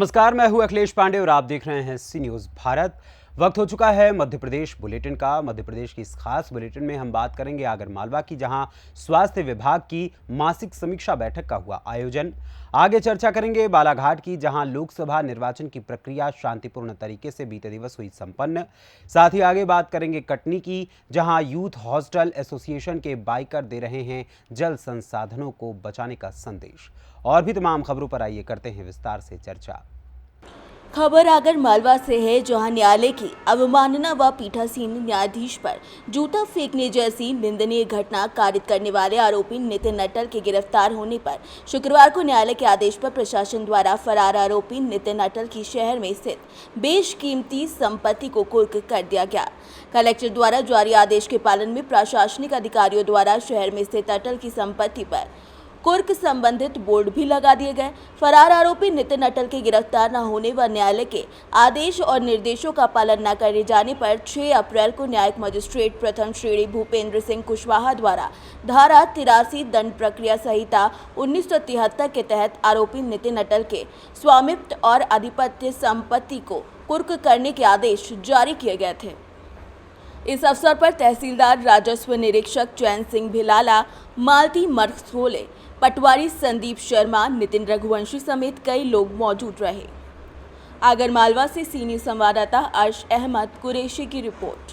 नमस्कार, मैं हूं अखिलेश पांडे और आप देख रहे हैं सी न्यूज भारत। वक्त हो चुका है मध्य प्रदेश बुलेटिन का। मध्य प्रदेश की इस खास बुलेटिन में हम बात करेंगे आगरमालवा की, जहां स्वास्थ्य विभाग की मासिक समीक्षा बैठक का हुआ आयोजन। आगे चर्चा करेंगे बालाघाट की, जहां लोकसभा निर्वाचन की प्रक्रिया शांतिपूर्ण तरीके से बीते दिवस हुई संपन्न। साथ ही आगे बात करेंगे कटनी की, जहां यूथ हॉस्टल एसोसिएशन के बाइकर दे रहे हैं जल संसाधनों को बचाने का संदेश। और भी तमाम खबरों पर आइए करते हैं विस्तार से चर्चा। खबर आगरमालवा से है, जहां न्यायालय की अवमानना व पीठासीन न्यायाधीश पर जूता फेंकने जैसी निंदनीय घटना कारित करने वाले आरोपी नितिन अटल के गिरफ्तार होने पर शुक्रवार को न्यायालय के आदेश पर प्रशासन द्वारा फरार आरोपी नितिन अटल की शहर में स्थित बेशकीमती संपत्ति को कुर्क कर दिया गया। कलेक्टर द्वारा जारी आदेश के पालन में प्रशासनिक अधिकारियों द्वारा शहर में स्थित अटल की संपत्ति पर कुर्क संबंधित बोर्ड भी लगा दिए गए। फरार आरोपी नितिन अटल के गिरफ्तार न होने व न्यायालय के आदेश और निर्देशों का पालन न करे जाने पर 6 अप्रैल को न्यायिक मजिस्ट्रेट प्रथम श्रेणी भूपेंद्र सिंह कुशवाहा द्वारा धारा 83 दंड प्रक्रिया संहिता 1973 के तहत आरोपी नितिन अटल के स्वामित्व और आधिपत्य संपत्ति को कुर्क करने के आदेश जारी किए गए थे। इस अवसर पर तहसीलदार राजस्व निरीक्षक चैन सिंह भिलाला, मालती मरथोले, पटवारी संदीप शर्मा, नितिन रघुवंशी समेत कई लोग मौजूद रहे। आगरमालवा से सी न्यूज संवाददाता अर्श अहमद कुरैशी की रिपोर्ट।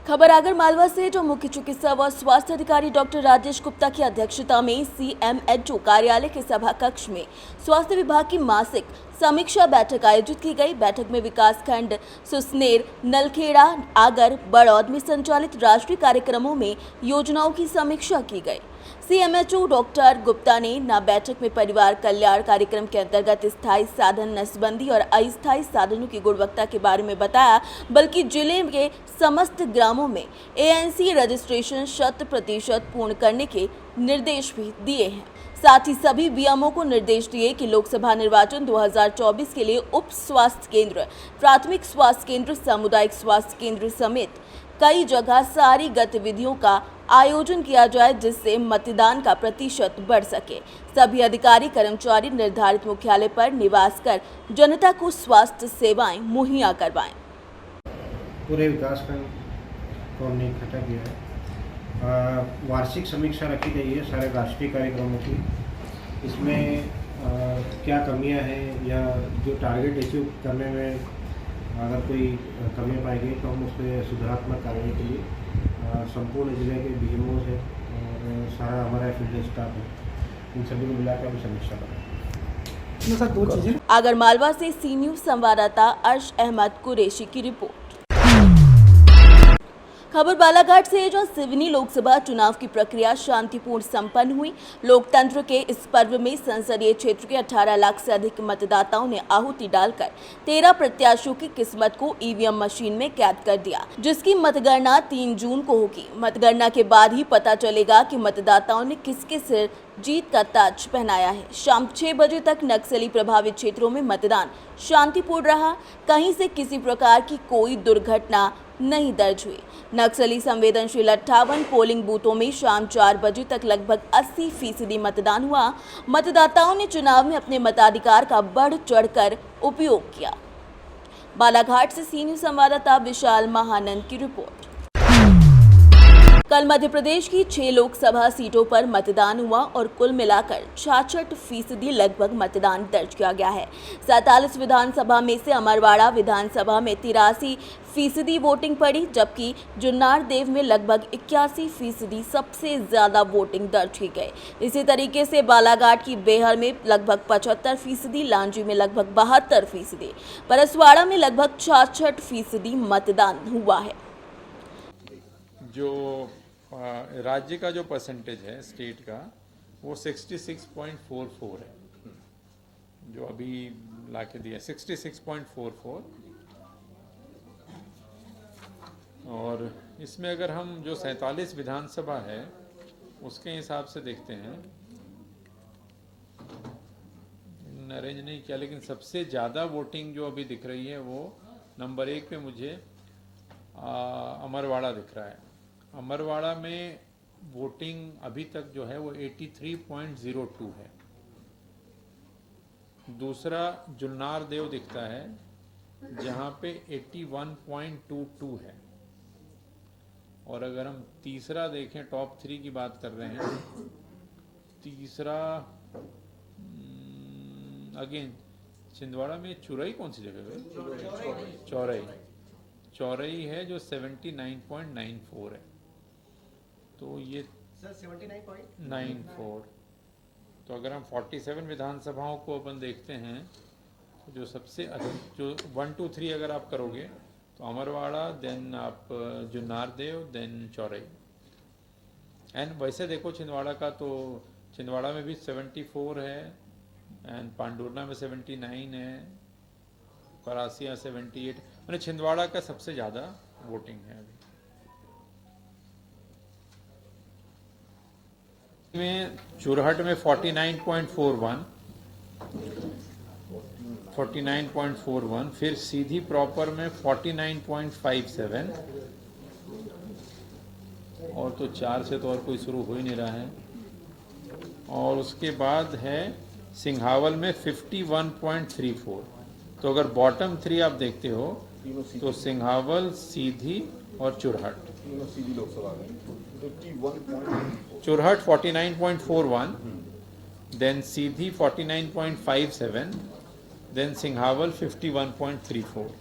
खबर आगरमालवा से, जो मुख्य चिकित्सा व स्वास्थ्य अधिकारी डॉक्टर राजेश गुप्ता की अध्यक्षता में सीएमएचओ कार्यालय के सभा कक्ष में स्वास्थ्य विभाग की मासिक समीक्षा बैठक आयोजित की गई। बैठक में विकासखंड सुसनेर, नलखेड़ा, आगर, बड़ौद में संचालित राष्ट्रीय कार्यक्रमों में योजनाओं की समीक्षा की गई। सीएमएचओ डॉक्टर गुप्ता ने न बैठक में परिवार कल्याण कार्यक्रम के अंतर्गत स्थायी साधन नसबंदी और अस्थायी साधनों की गुणवत्ता के बारे में बताया, बल्कि जिले के समस्त ग्रामों में एएनसी रजिस्ट्रेशन 100% पूर्ण करने के निर्देश भी दिए हैं। साथ ही सभी बीएमओ को निर्देश दिए कि लोकसभा निर्वाचन 2024 के लिए उप स्वास्थ्य केंद्र, प्राथमिक स्वास्थ्य केंद्र, सामुदायिक स्वास्थ्य केंद्र समेत कई जगह सारी गतिविधियों का आयोजन किया जाए, जिससे मतदान का प्रतिशत बढ़ सके। सभी अधिकारी कर्मचारी निर्धारित मुख्यालय पर निवास कर जनता को स्वास्थ्य सेवाएं मुहैया करवाएं। पूरे विकासखंड को हमने इकट्ठा किया है। वार्षिक समीक्षा रखी गई है सारे राष्ट्रीय कार्यक्रमों की। इसमें क्या कमियां हैं या जो टारगेट अचीव करने में अगर कोई कमियां पाई गई तो हम उसमें सुधारात्मक कार्रवाई के लिए संपूर्ण जिले के बीएमओ है और सारा हमारा फील्ड स्टाफ है, इन सभी को मिलाकर हम समीक्षा करें। आगरमालवा से सी न्यूज संवाददाता अर्श अहमद कुरैशी की रिपोर्ट। खबर बालाघाट से है, जहां सिवनी लोकसभा चुनाव की प्रक्रिया शांतिपूर्ण संपन्न हुई। लोकतंत्र के इस पर्व में संसदीय क्षेत्र के 18 लाख से अधिक मतदाताओं ने आहुति डालकर 13 प्रत्याशियों की किस्मत को ईवीएम मशीन में कैद कर दिया, जिसकी मतगणना 3 जून को होगी। मतगणना के बाद ही पता चलेगा कि मतदाताओं ने किसके सिर जीत का ताज पहनाया है। शाम 6 बजे तक नक्सली प्रभावित क्षेत्रों में मतदान शांतिपूर्ण रहा। कहीं से किसी प्रकार की कोई दुर्घटना नहीं दर्ज हुई। नक्सली संवेदनशील 58 पोलिंग बूथों में शाम 4 बजे तक लगभग 80% मतदान हुआ। मतदाताओं ने चुनाव में अपने मताधिकार का बढ़ चढ़कर उपयोग किया। बालाघाट से सी न्यूज संवाददाता विशाल महानंद की रिपोर्ट। कल मध्य प्रदेश की 6 लोकसभा सीटों पर मतदान हुआ और कुल मिलाकर 66% लगभग मतदान दर्ज किया गया है। 47 विधानसभा में से अमरवाड़ा विधानसभा में 83% वोटिंग पड़ी, जबकि जुन्नार देव में लगभग 81% सबसे ज्यादा वोटिंग दर्ज की गई। इसी तरीके से बालाघाट की बेहर में लगभग 75%, लांजी में लगभग 72%, परसवाड़ा में लगभग 66% मतदान हुआ है। जो राज्य का जो परसेंटेज है स्टेट का, वो 66.44 है, जो अभी लाके दिया 66.44। और इसमें अगर हम जो 47 विधानसभा है उसके हिसाब से देखते हैं, अरेंज नहीं किया, लेकिन सबसे ज़्यादा वोटिंग जो अभी दिख रही है वो नंबर 1 पे मुझे अमरवाड़ा दिख रहा है। अमरवाड़ा में वोटिंग अभी तक जो है वो 83.02 है। दूसरा जुन्नार देव दिखता है जहाँ पे 81.22 है। और अगर हम तीसरा देखें, टॉप 3 की बात कर रहे हैं, तीसरा अगेन छिंदवाड़ा में चुरई कौन सी जगह है? चौरई है जो 79.94 है। तो ये 79.94। तो अगर हम 47 विधानसभाओं को अपन देखते हैं तो जो सबसे अधिक, जो 1 2 3 अगर आप करोगे तो अमरवाड़ा, देन आप जुन्नार देव, देन चौरई। एंड वैसे देखो छिंदवाड़ा का, तो छिंदवाड़ा में भी 74 है, एंड पांडुरना में 79 है, करासिया 78। मैंने छिंदवाड़ा का सबसे ज़्यादा वोटिंग है अभी में। चुरहट में 49.41, फिर सीधी प्रॉपर में 49.57, और तो 4 से तो और कोई शुरू हो ही नहीं रहा है। और उसके बाद है सिंघावल में 51.34। तो अगर बॉटम 3 आप देखते हो तो सिंघावल, सीधी और चुरहट। चुरहट 49.41, देन सीधी 49.57, देन सिंघावल 51.34।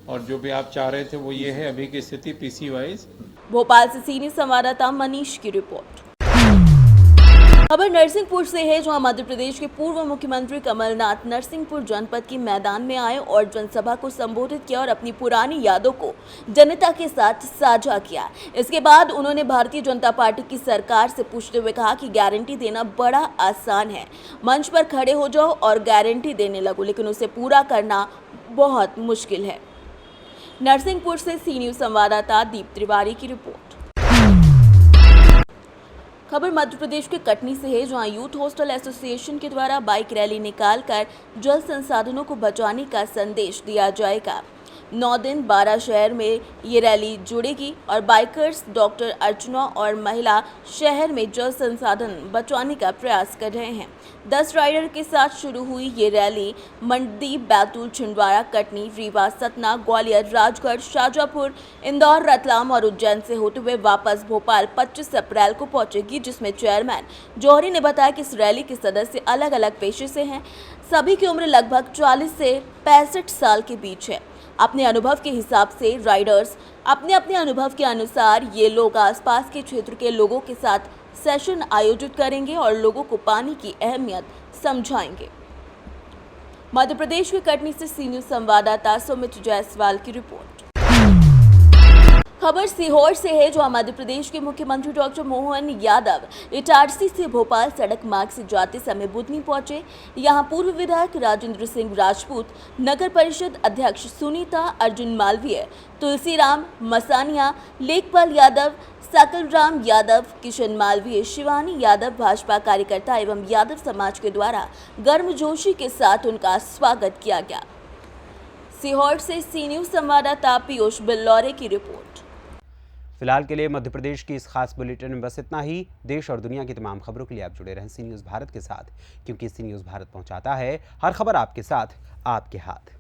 और जो भी आप चाह रहे थे वो ये है अभी की स्थिति पीसी वाइज। भोपाल से सीनियर संवाददाता मनीष की रिपोर्ट। खबर नरसिंहपुर से है, जहां मध्य प्रदेश के पूर्व मुख्यमंत्री कमलनाथ नरसिंहपुर जनपद के मैदान में आए और जनसभा को संबोधित किया और अपनी पुरानी यादों को जनता के साथ साझा किया। इसके बाद उन्होंने भारतीय जनता पार्टी की सरकार से पूछते हुए कहा कि गारंटी देना बड़ा आसान है, मंच पर खड़े हो जाओ और गारंटी देने लगो, लेकिन उसे पूरा करना बहुत मुश्किल है। नरसिंहपुर से सी न्यूज संवाददाता दीप तिवारी की रिपोर्ट। खबर मध्य प्रदेश के कटनी से है, जहां यूथ हॉस्टल एसोसिएशन के द्वारा बाइक रैली निकालकर जल संसाधनों को बचाने का संदेश दिया जाएगा। 9 दिन 12 शहर में ये रैली जुड़ेगी और बाइकर्स डॉक्टर अर्चना और महिला शहर में जल संसाधन बचाने का प्रयास कर रहे हैं। 10 राइडर के साथ शुरू हुई ये रैली मंडी, बैतूल, छिंदवाड़ा, कटनी, रीवा, सतना, ग्वालियर, राजगढ़, शाजापुर, इंदौर, रतलाम और उज्जैन से होते हुए वापस भोपाल 25 अप्रैल को पहुंचेगी, जिसमें चेयरमैन जौहरी ने बताया कि इस रैली के सदस्य अलग अलग पेशे से हैं। सभी की उम्र लगभग 40 से 65 साल के बीच है। अपने अनुभव के हिसाब से राइडर्स अपने अनुभव के अनुसार ये लोग आसपास के क्षेत्र के लोगों के साथ सेशन आयोजित करेंगे और लोगों को पानी की अहमियत समझाएंगे। मध्य प्रदेश के कटनी से सी न्यूज संवाददाता सुमित जायसवाल की रिपोर्ट। खबर सीहोर से है, जो मध्य प्रदेश के मुख्यमंत्री डॉक्टर मोहन यादव इटारसी से भोपाल सड़क मार्ग से जाते समय बुधनी पहुंचे। यहां पूर्व विधायक राजेंद्र सिंह राजपूत, नगर परिषद अध्यक्ष सुनीता अर्जुन मालवीय, तुलसीराम मसानिया, लेखपाल यादव, सकलराम यादव, किशन मालवीय, शिवानी यादव, भाजपा कार्यकर्ता एवं यादव समाज के द्वारा गर्मजोशी के साथ उनका स्वागत किया गया। सीहोर से सी न्यूज संवाददाता पीयूष बिल्लौरे की रिपोर्ट। फिलहाल के लिए मध्य प्रदेश की इस खास बुलेटिन में बस इतना ही। देश और दुनिया की तमाम खबरों के लिए आप जुड़े रहें सी न्यूज़ भारत के साथ, क्योंकि सी न्यूज़ भारत पहुंचाता है हर खबर आपके साथ, आपके हाथ।